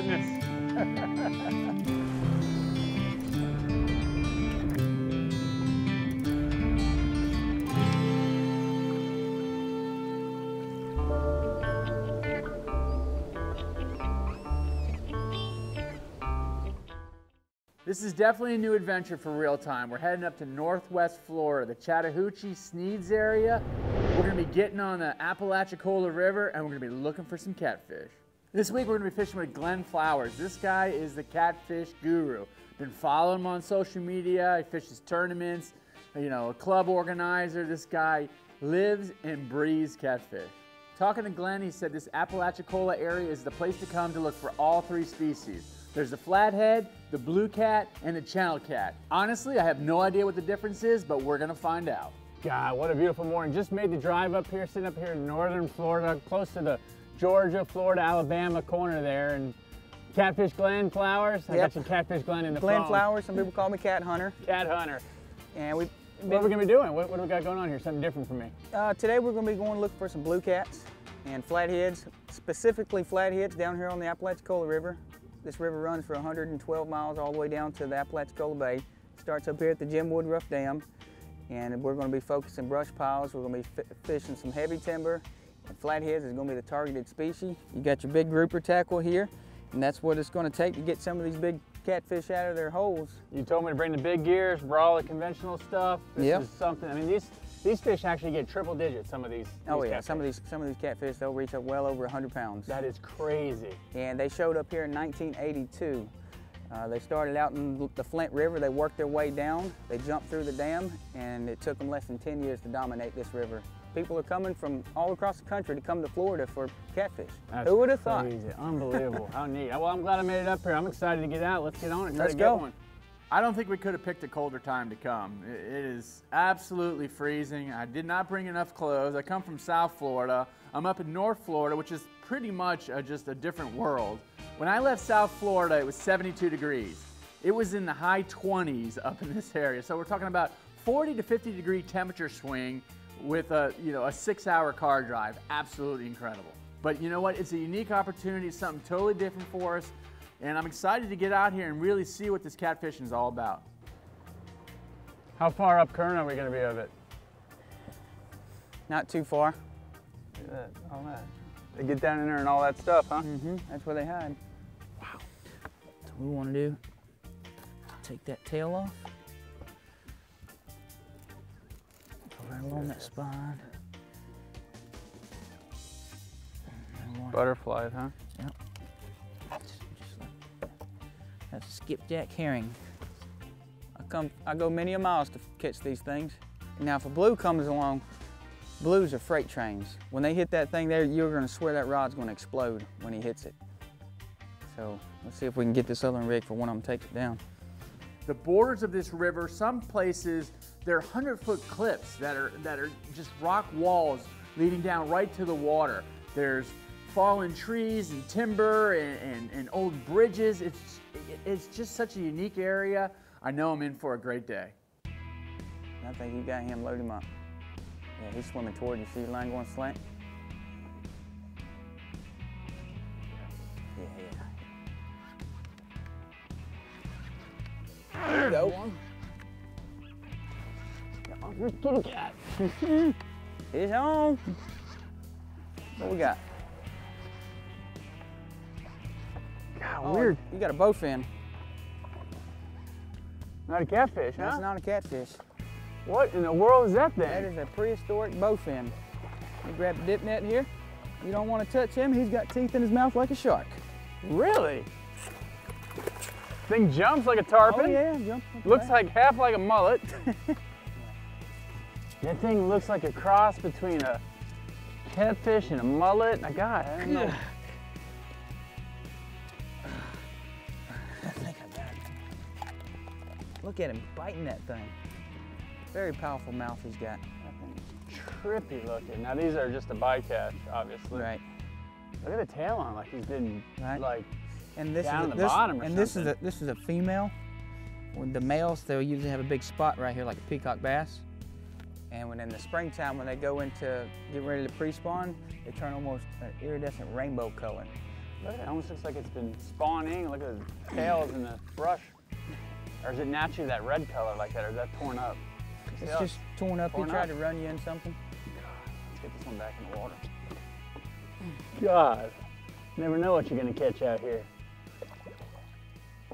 goodness. This is definitely a new adventure for real time. We're heading up to Northwest Florida, the Chattahoochee, Sneads area. We're gonna be getting on the Apalachicola River and we're gonna be looking for some catfish. This week we're gonna be fishing with Glenn Flowers. This guy is the catfish guru. Been following him on social media. He fishes tournaments, you know, a club organizer. This guy lives and breathes catfish. Talking to Glenn, he said this Apalachicola area is the place to come to look for all three species. There's the flathead, the blue cat, and the channel cat. Honestly, I have no idea what the difference is, but we're gonna find out. God, what a beautiful morning. Just made the drive up here, sitting up here in northern Florida, close to the Georgia, Florida, Alabama corner there. And Catfish Glenn Flowers. I got you Catfish Glenn in the Glenn phone. Flowers, some people call me Cat Hunter. Cat Hunter. And what are we gonna be doing? What do we got going on here? Something different for me. Today we're gonna be going to look for some blue cats and flatheads, specifically flatheads down here on the Apalachicola River. This river runs for 112 miles all the way down to the Apalachicola Bay. Starts up here at the Jim Woodruff Dam, and we're going to be focusing brush piles. We're going to be fishing some heavy timber, and flatheads is going to be the targeted species. You got your big grouper tackle here, and that's what it's going to take to get some of these big catfish out of their holes. You told me to bring the big gears, all the conventional stuff. This is something. I mean, these fish actually get triple digits. Some of these. Oh yeah, catfish. some of these catfish, they'll reach up well over 100 pounds. That is crazy. And they showed up here in 1982. They started out in the Flint River. They worked their way down. They jumped through the dam, and it took them less than 10 years to dominate this river. People are coming from all across the country to come to Florida for catfish. That's Who would have thought? Crazy. Unbelievable. How neat. Well, I'm glad I made it up here. I'm excited to get out. Let's get on it. Let's go. One. I don't think we could have picked a colder time to come. It is absolutely freezing. I did not bring enough clothes. I come from South Florida. I'm up in North Florida, which is pretty much just a different world. When I left South Florida, it was 72 degrees. It was in the high 20s up in this area. So we're talking about 40 to 50 degree temperature swing with a 6-hour car drive. Absolutely incredible. But you know what? It's a unique opportunity, something totally different for us. And I'm excited to get out here and really see what this catfishing is all about. How far up current are we going to be of it? Not too far. Look at that, all that. They get down in there and all that stuff, huh? Mm-hmm. That's where they hide. Wow. So what we want to do, take that tail off. Go right along that spine. Butterflies, huh? Yep. That's a skipjack herring. I go many a miles to catch these things. Now if a blue comes along, blues are freight trains. When they hit that thing there, you're gonna swear that rod's gonna explode when he hits it. So let's see if we can get this other one rigged for one of them takes it down. The borders of this river, some places, they're 100-foot cliffs that are just rock walls leading down right to the water. There's fallen trees and timber and old bridges. It's just such a unique area. I know I'm in for a great day. I think you got him, load him up. Yeah, he's swimming toward you. See the line going slant? Yeah. There you go. Kitty cat. He's on. What we got? God, weird. You got a bowfin. Not a catfish, huh? That's not a catfish. What in the world is that That thing? is a prehistoric bowfin. You grab the dip net here. You don't want to touch him. He's got teeth in his mouth like a shark. Really? Thing jumps like a tarpon? Oh yeah, jump. Looks like half like a mullet. That thing looks like a cross between a catfish and a mullet. I don't know. I think I got it. Look at him biting that thing. Very powerful mouth he's got. Trippy looking. Now these are just a bycatch, obviously. Right. Look at the tail on, like he's been like and this down is at the bottom or and something. this is a female. When the males, they'll usually have a big spot right here like a peacock bass. And when in the springtime, when they go into get ready to pre-spawn, they turn almost an iridescent rainbow color. Look, it almost looks like it's been spawning. Look at the tails in the brush. Or is it naturally that red color like that, or is that torn up? It's just torn up. He tried to run you in something. Let's get this one back in the water. God, never know what you're gonna catch out here.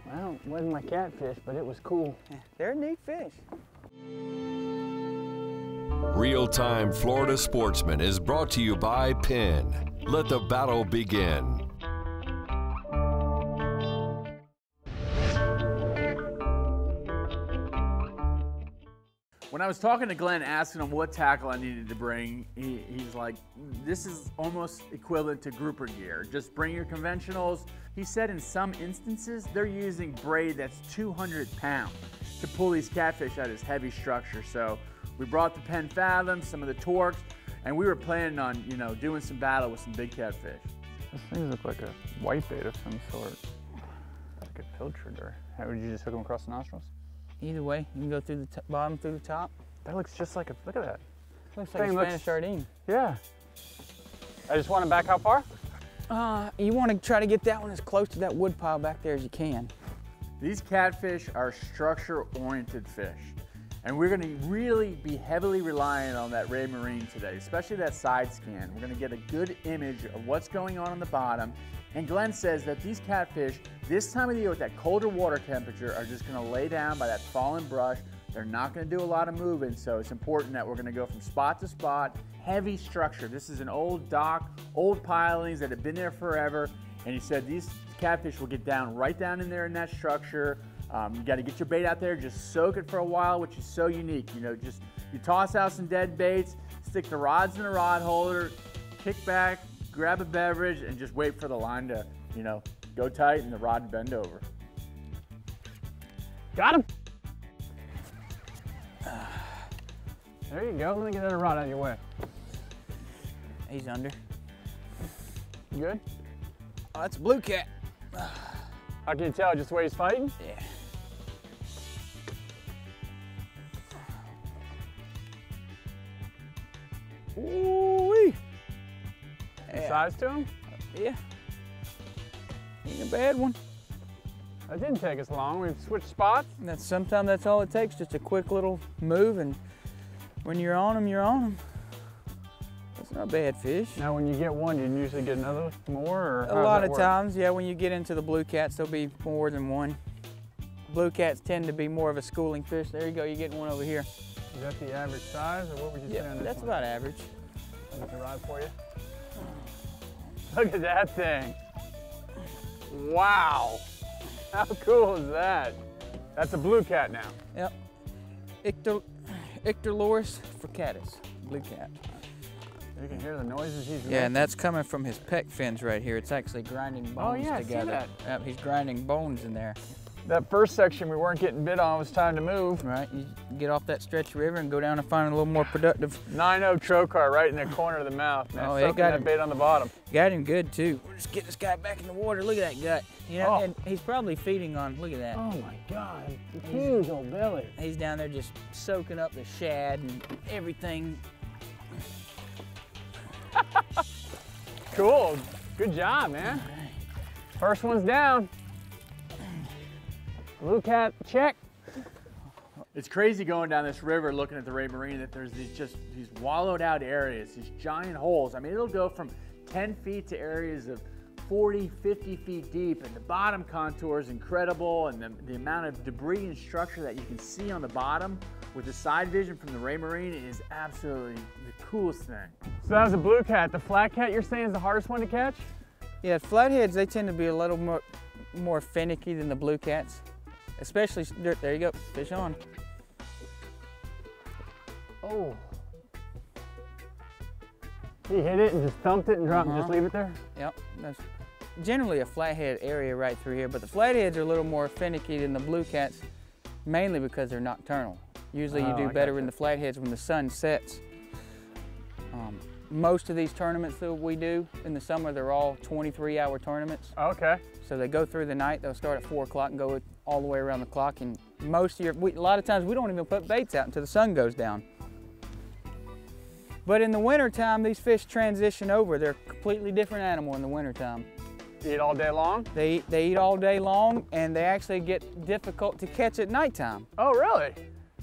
Well, it wasn't my catfish, but it was cool. Yeah, they're neat fish. Real-Time Florida Sportsman is brought to you by Penn. Let the battle begin. When I was talking to Glenn, asking him what tackle I needed to bring, he's like, this is almost equivalent to grouper gear. Just bring your conventionals. He said in some instances, they're using braid that's 200 pounds to pull these catfish out of this heavy structure. So we brought the Penn Fathom, some of the Torques, and we were planning on, you know, doing some battle with some big catfish. Those things look like a whitebait of some sort. Like a pilchard, or how would you just hook them across the nostrils? Either way, you can go through the bottom, through the top. That looks just like a, look at that. Looks like a Spanish sardine. Yeah. I just want to back how far? You want to try to get that one as close to that wood pile back there as you can. These catfish are structure-oriented fish. And we're gonna really be heavily reliant on that ray marine today, especially that side scan. We're gonna get a good image of what's going on the bottom. And Glenn says that these catfish, this time of the year with that colder water temperature, are just gonna lay down by that fallen brush. They're not gonna do a lot of moving, so it's important that we're gonna go from spot to spot, heavy structure. This is an old dock, old pilings that have been there forever. And he said these catfish will get down right down in there in that structure. You got to get your bait out there, just soak it for a while, which is so unique. You know, just you toss out some dead baits, stick the rods in a rod holder, kick back, grab a beverage, and just wait for the line to, you know, go tight and the rod to bend over. Got him. There you go. Let me get that rod out of your way. He's under. You good? Oh, that's a blue cat. How can you tell? Just the way he's fighting? Yeah. Ooh-wee. Yeah. Size to him? Yeah. Ain't a bad one. That didn't take us long. We've switched spots. And sometimes that's all it takes, just a quick little move, and when you're on them, you're on them. That's not a bad fish. Now, when you get one, you usually get another more, or a lot of times, yeah, when you get into the blue cats, there'll be more than one. Blue cats tend to be more of a schooling fish. There you go, you're getting one over here. Is that the average size, or what would you say on this that's one? about average. I'll get the rod for you. Look at that thing. Wow. How cool is that? That's a blue cat now. Yep. Icterloris fricatus, blue cat. You can hear the noises he's making. Yeah, and that's coming from his pec fins right here. It's actually grinding bones together. I see that. Yep, he's grinding bones in there. That first section we weren't getting bit on, it was time to move. Right, you get off that stretch river and go down and find a little more productive. 9-0 trocar right in the corner of the mouth, man. Oh, Soaking it got that bait on the bottom. Got him good too. Let's get this guy back in the water. Look at that gut. You know, and he's probably feeding on, look at that. Oh my God, huge old belly. He's down there just soaking up the shad and everything. Cool, good job, man. First one's down. Blue cat, check. It's crazy going down this river looking at the Ray Marine that there's these wallowed out areas, these giant holes. I mean, it'll go from 10 feet to areas of 40, 50 feet deep, and the bottom contour is incredible, and the amount of debris and structure that you can see on the bottom with the side vision from the Ray Marine is absolutely the coolest thing. So that was a blue cat. The flat cat you're saying is the hardest one to catch? Yeah, flatheads, they tend to be a little more finicky than the blue cats. Especially, there you go, fish on. Oh. He hit it and just thumped it and dropped and just leave it there? Yep, that's generally a flathead area right through here, but the flatheads are a little more finicky than the blue cats, mainly because they're nocturnal. Usually you do better in the flatheads when the sun sets. Most of these tournaments that we do in the summer, they're all 23-hour tournaments. Okay. So they go through the night, they'll start at 4 o'clock and go all the way around the clock, and a lot of times we don't even put baits out until the sun goes down. But in the wintertime, these fish transition over. They're a completely different animal in the wintertime. Eat all day long? They eat all day long, and they actually get difficult to catch at nighttime. Oh, really?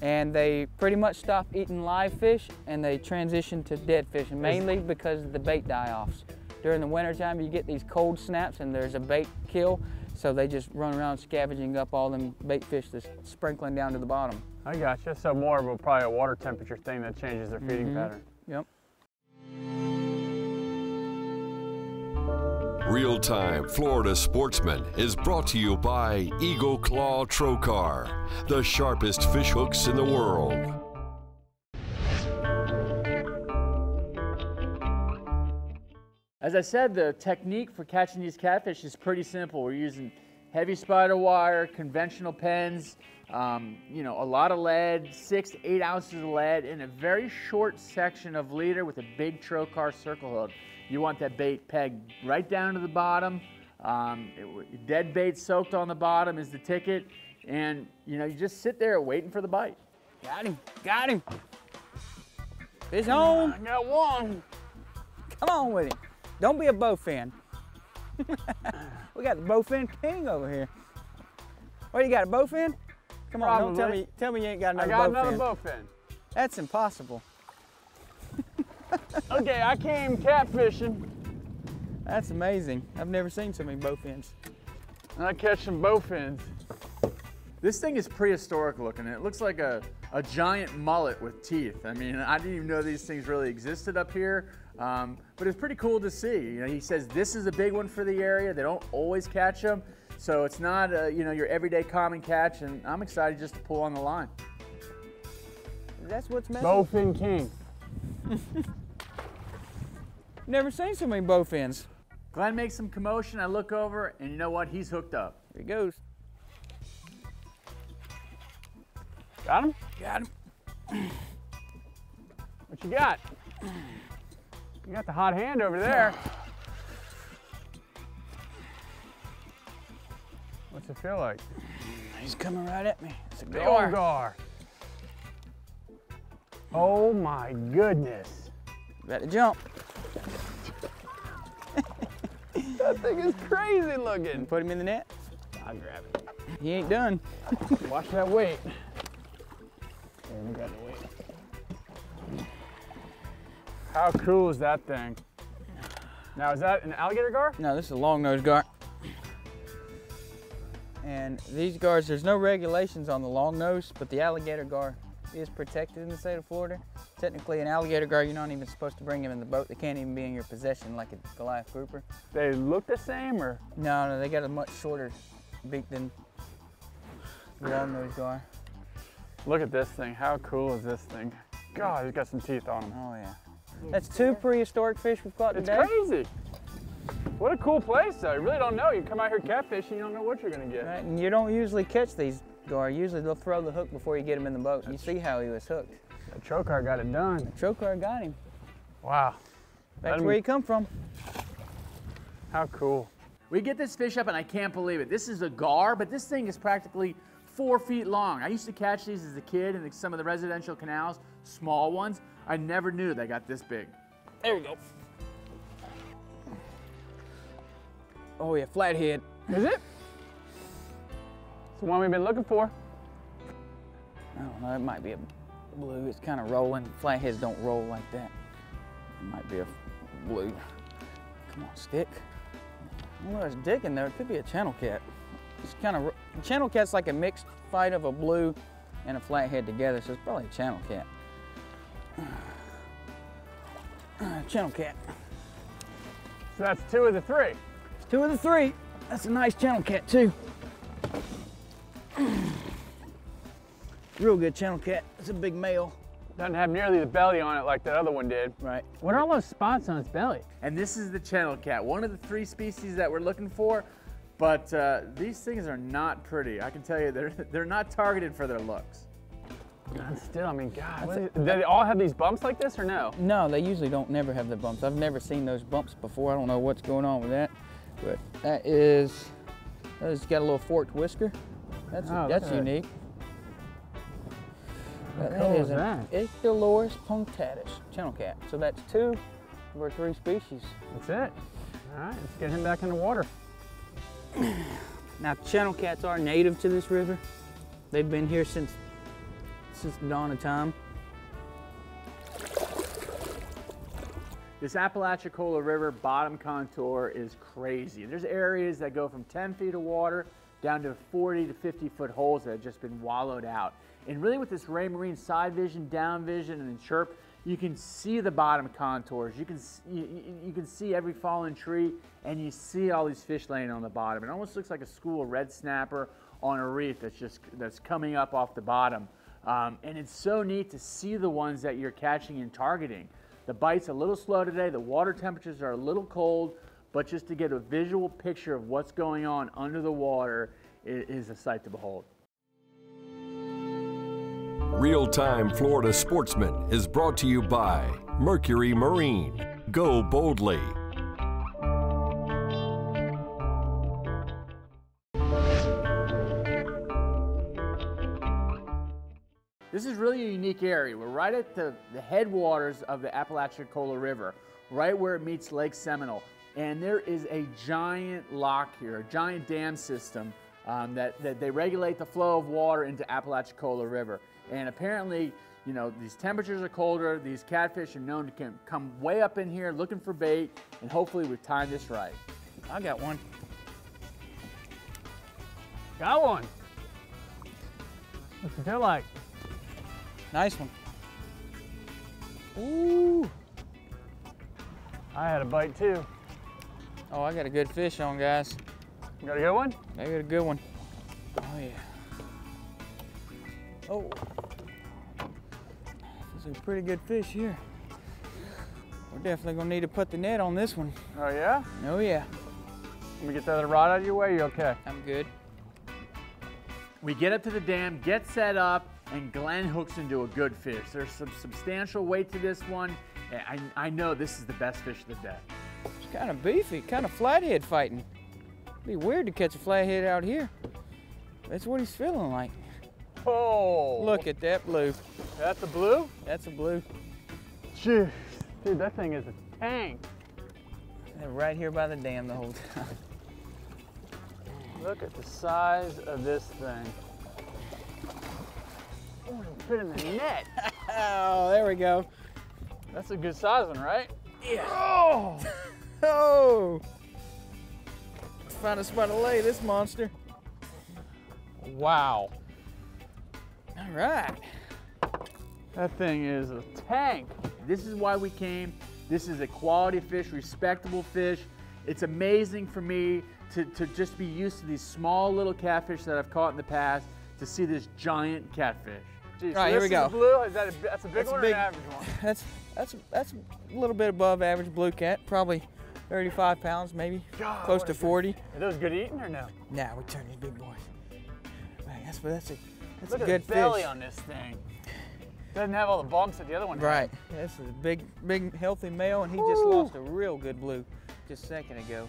And they pretty much stop eating live fish, and they transition to dead fish, and mainly because of the bait die-offs. During the wintertime, you get these cold snaps, and there's a bait kill, so they just run around scavenging up all them bait fish that's sprinkling down to the bottom. I gotcha. So more of probably a water temperature thing that changes their feeding pattern. Yep. Real-Time Florida Sportsman is brought to you by Eagle Claw Trocar, the sharpest fish hooks in the world. As I said, the technique for catching these catfish is pretty simple. We're using heavy spider wire, conventional pens, you know, a lot of lead, 6 to 8 ounces of lead in a very short section of leader with a big trocar circle hook. You want that bait pegged right down to the bottom. Dead bait soaked on the bottom is the ticket. And, you know, you just sit there waiting for the bite. Got him, got him. Fish on. I got one. Come on with him. Don't be a bowfin. We got the bowfin king over here. What, you got a bowfin? Come on, don't tell me you ain't got another bowfin. I got another bowfin. That's impossible. Okay, I came catfishing. That's amazing. I've never seen so many bowfins. And I catch some bowfins. This thing is prehistoric looking. It looks like a giant mullet with teeth. I mean, I didn't even know these things really existed up here, but it's pretty cool to see. You know, he says this is a big one for the area. They don't always catch them, so it's not you know, your everyday common catch, and I'm excited just to pull on the line. That's what's messing. Bowfin king. Never seen so many bowfins. Glenn makes some commotion. I look over, and you know what? He's hooked up. Here he goes. Got him? Got him. What you got? You got the hot hand over there. What's it feel like? He's coming right at me. It's a Big gar. old gar. Oh my goodness. Better jump. That thing is crazy looking. Put him in the net. I'll grab it. He ain't done. Watch that weight. There, we got the weight. How cool is that thing? Now, is that an alligator gar? No, this is a long-nosed gar. And these gars, there's no regulations on the long nose, but the alligator gar is protected in the state of Florida. Technically, an alligator gar, you're not even supposed to bring him in the boat. They can't even be in your possession like a Goliath grouper. They look the same, or? No, they got a much shorter beak than the long-nosed gar. Look at this thing. How cool is this thing? God, he's got some teeth on him. Oh, yeah. That's 2 prehistoric fish we've caught today. It's crazy. What a cool place, though. You really don't know. You come out here catfishing, you don't know what you're going to get. Right, and you don't usually catch these gar. Usually they'll throw the hook before you get them in the boat. You see how he was hooked. The trocar got it done. The trocar got him. Wow. That's where he come from. How cool. We get this fish up, and I can't believe it. This is a gar, but this thing is practically 4 feet long. I used to catch these as a kid in some of the residential canals, small ones. I never knew they got this big. There we go. Oh yeah, flathead. Is it? It's the one we've been looking for. I don't know, it might be a blue. It's kind of rolling. Flatheads don't roll like that. It might be a blue. Come on, stick. Oh, there's a dick in there. It could be a channel cat. It's kind of, channel cat's like a mixed fight of a blue and a flathead together, so it's probably a channel cat. Channel cat. So that's 2 of the 3. It's 2 of the 3. That's a nice channel cat too. Real good channel cat. It's a big male. Doesn't have nearly the belly on it like that other one did. Right. What are all those spots on its belly? And this is the channel cat, one of the 3 species that we're looking for. But these things are not pretty. I can tell you, they're not targeted for their looks. God, still, I mean, God. Do they all have these bumps like this or no? No, they usually don't never have the bumps. I've never seen those bumps before. I don't know what's going on with that. But that is got a little forked whisker. That's unique. How cool is that? Ichthyornis punctatus channel cat. So that's 2 of our 3 species. That's it. All right, let's get him back in the water. Now, channel cats are native to this river. They've been here since the dawn of time. This Apalachicola River bottom contour is crazy. There's areas that go from 10 feet of water down to 40 to 50 foot holes that have just been wallowed out. And really with this Ray Marine side vision, down vision, and chirp, you can see the bottom contours. You can see every fallen tree, and you see all these fish laying on the bottom. It almost looks like a school of red snapper on a reef that's coming up off the bottom. And it's so neat to see the ones that you're catching and targeting. The bite's a little slow today, the water temperatures are a little cold, but just to get a visual picture of what's going on under the water is a sight to behold. Real-Time Florida Sportsman is brought to you by Mercury Marine. Go boldly. This is really a unique area. We're right at the headwaters of the Apalachicola River, right where it meets Lake Seminole. And there is a giant lock here, a giant dam system that they regulate the flow of water into Apalachicola River. And apparently, you know, these temperatures are colder, these catfish are known to come way up in here looking for bait, and hopefully we've timed this right. I got one. Got one. What's it feel like? Nice one. Ooh. I had a bite too. Oh, I got a good fish on, guys. You got a good one? I got a good one. Oh, yeah. Oh. This is a pretty good fish here. We're definitely gonna need to put the net on this one. Oh yeah? Oh, yeah. Let me get the other rod out of your way, you okay? I'm good. We get up to the dam, get set up, and Glenn hooks into a good fish. There's some substantial weight to this one. I know this is the best fish of the day. It's kind of beefy, kind of flathead fighting. Be weird to catch a flathead out here. That's what he's feeling like. Oh! Look at that blue. That's a blue? That's a blue. Jeez. Dude, that thing is a tank. They're right here by the dam the whole time. Look at the size of this thing. Oh, it'll fit in the net. Oh, there we go. That's a good size one, right? Yeah. Oh! Oh! Let's find a spot to lay this monster. Wow. All right. That thing is a tank. This is why we came. This is a quality fish, respectable fish. It's amazing for me to just be used to these small little catfish that I've caught in the past, to see this giant catfish. Jeez, All right, here we go. Blue, is that that's a big That's one a big- or an average one? That's a little bit above average blue cat, probably 35 pounds, maybe close to 40. Are those good eating or no? Nah, we turn these big boys. Man, that's a Look good at the belly fish. on this thing. Doesn't have all the bumps that the other one had. Right. This is a big, healthy male, and he just lost a real good blue just a second ago.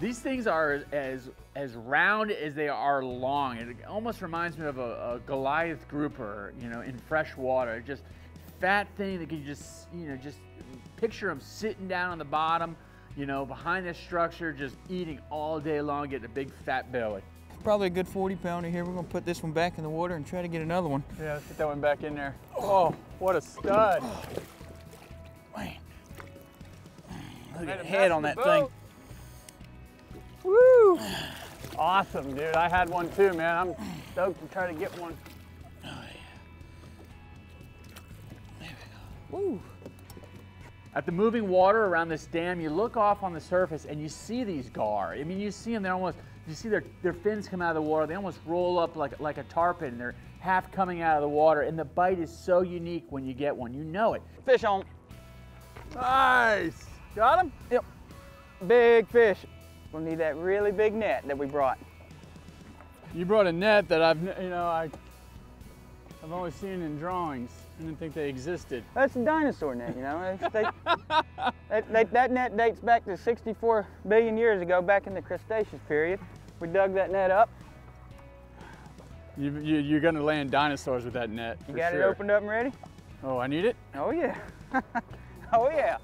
These things are as round as they are long. It almost reminds me of a Goliath grouper, you know, in fresh water. Just fat thing that you just, you know, just picture them sitting down on the bottom, you know, behind this structure, just eating all day long, getting a big fat belly. Probably a good 40 pounder here. We're gonna put this one back in the water and try to get another one. Yeah, let's get that one back in there. Oh, what a stud. Man. Look Made at the a head mess on of that the thing. boat. Woo! Awesome, dude. I had one too, man. I'm stoked to try to get one. Oh, yeah. Woo. At the moving water around this dam, you look off on the surface and you see these gar. I mean, you see them, they're almost, you see their fins come out of the water. They almost roll up like a tarpon. They're half coming out of the water, and the bite is so unique when you get one. You know it. Fish on. Nice. Got him? Yep. Big fish. We'll need that really big net that we brought. You brought a net that I've only seen in drawings. I didn't think they existed. That's a dinosaur net, you know. That net dates back to 64 billion years ago, back in the Cretaceous period. We dug that net up. You're gonna land dinosaurs with that net. You for got sure. it opened up and ready? Oh, I need it? Oh yeah. Oh yeah.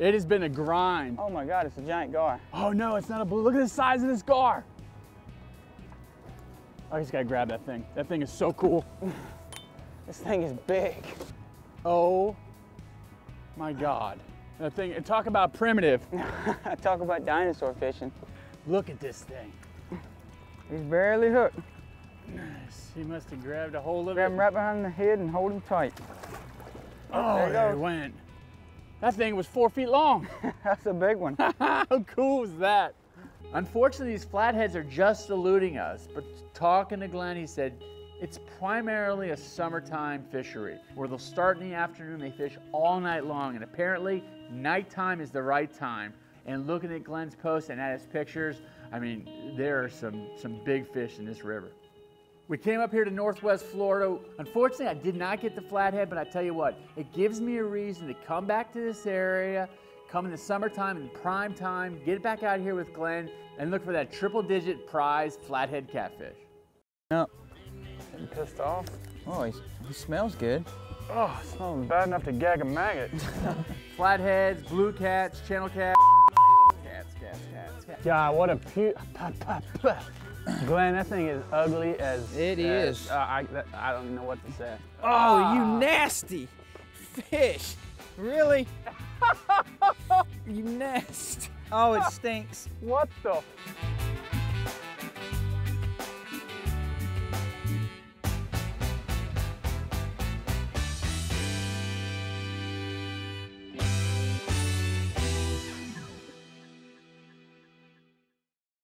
It has been a grind. Oh my God, it's a giant gar. Oh no, it's not a blue. Look at the size of this gar. I just gotta grab that thing. That thing is so cool. This thing is big. Oh my God. That thing, talk about primitive. Talk about dinosaur fishing. Look at this thing. He's barely hooked. Nice. He must have grabbed a hold of Grab it. him right behind the head and hold him tight. Oh, there you there go. it went. That thing was 4 feet long. That's a big one. How cool is that? Unfortunately, these flatheads are just eluding us, but talking to Glenn, he said, it's primarily a summertime fishery where they'll start in the afternoon, they fish all night long, and apparently nighttime is the right time. And looking at Glenn's post and at his pictures, I mean, there are some big fish in this river. We came up here to Northwest Florida. Unfortunately, I did not get the flathead, but I tell you what, it gives me a reason to come back to this area, come in the summertime and prime time, get back out here with Glenn, and look for that triple-digit prize flathead catfish. No. I'm pissed off. Oh, he smells good. Oh, it smells bad enough to gag a maggot. Flatheads, blue cats, channel cats, cats. God, what a Glenn, that thing is ugly as... It is. I don't even know what to say. Oh, you nasty fish. Really? You nasty. Oh, it stinks. What the...